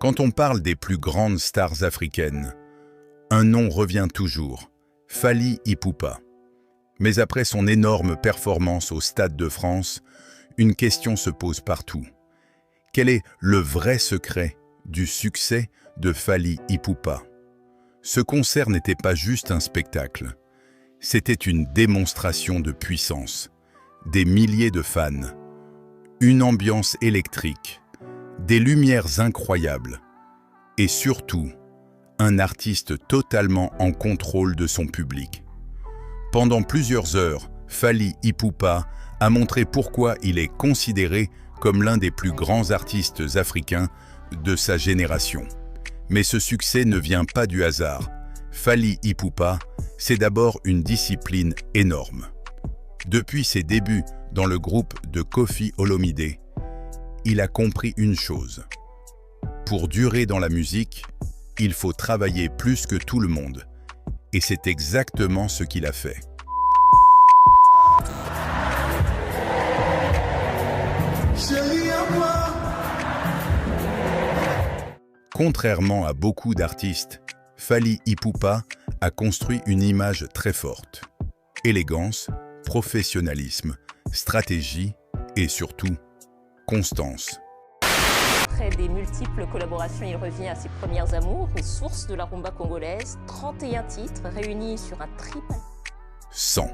Quand on parle des plus grandes stars africaines, un nom revient toujours, Fally Ipupa. Mais après son énorme performance au Stade de France, une question se pose partout. Quel est le vrai secret du succès de Fally Ipupa? Ce concert n'était pas juste un spectacle, c'était une démonstration de puissance. Des milliers de fans, une ambiance électrique, des lumières incroyables et surtout, un artiste totalement en contrôle de son public. Pendant plusieurs heures, Fally Ipupa a montré pourquoi il est considéré comme l'un des plus grands artistes africains de sa génération. Mais ce succès ne vient pas du hasard. Fally Ipupa, c'est d'abord une discipline énorme. Depuis ses débuts dans le groupe de Koffi Olomide, il a compris une chose. Pour durer dans la musique, il faut travailler plus que tout le monde. Et c'est exactement ce qu'il a fait. Contrairement à beaucoup d'artistes, Fally Ipupa a construit une image très forte. Élégance, professionnalisme, stratégie et surtout, constance. Après des multiples collaborations, il revient à ses premières amours, une source de la rumba congolaise, 31 titres réunis sur un triple. 100.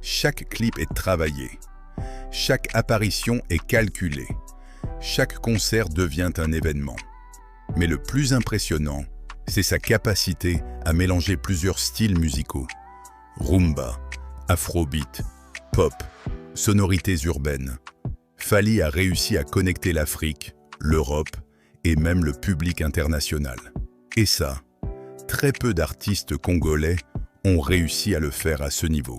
Chaque clip est travaillé. Chaque apparition est calculée. Chaque concert devient un événement. Mais le plus impressionnant, c'est sa capacité à mélanger plusieurs styles musicaux. Rumba, afrobeat, pop, sonorités urbaines. Fally a réussi à connecter l'Afrique, l'Europe et même le public international. Et ça, très peu d'artistes congolais ont réussi à le faire à ce niveau.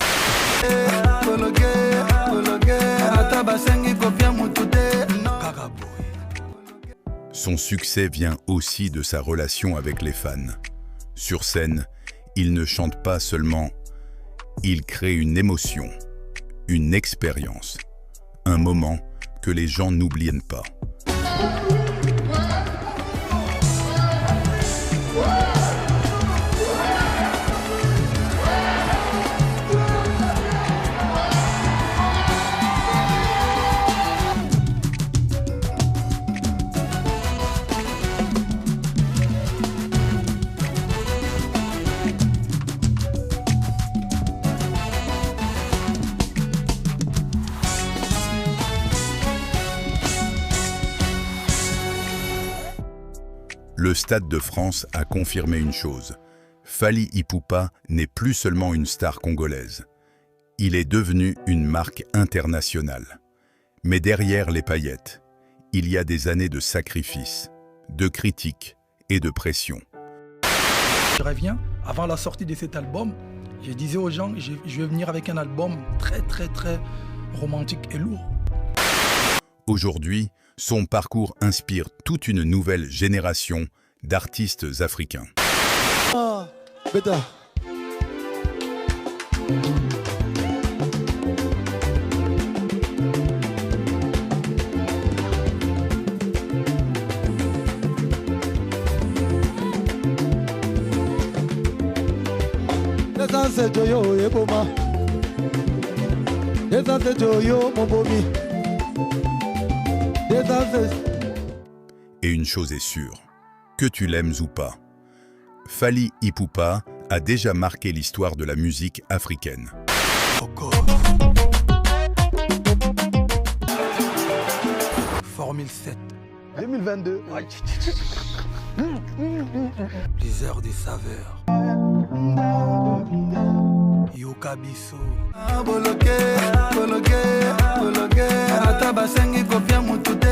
Son succès vient aussi de sa relation avec les fans. Sur scène, il ne chante pas seulement, il crée une émotion, une expérience, un moment que les gens n'oublient pas. Le Stade de France a confirmé une chose. Fally Ipupa n'est plus seulement une star congolaise. Il est devenu une marque internationale. Mais derrière les paillettes, il y a des années de sacrifices, de critiques et de pression. Je reviens, avant la sortie de cet album, je disais aux gens, je vais venir avec un album très romantique et lourd. Aujourd'hui, son parcours inspire toute une nouvelle génération d'artistes africains. Ah, bêta. Et une chose est sûre, que tu l'aimes ou pas, Fally Ipupa a déjà marqué l'histoire de la musique africaine. Formule 7. 2022. Les heures des saveurs. Yokabiso. Boloke, boloke, boloke. Atabasengi kopia mutude.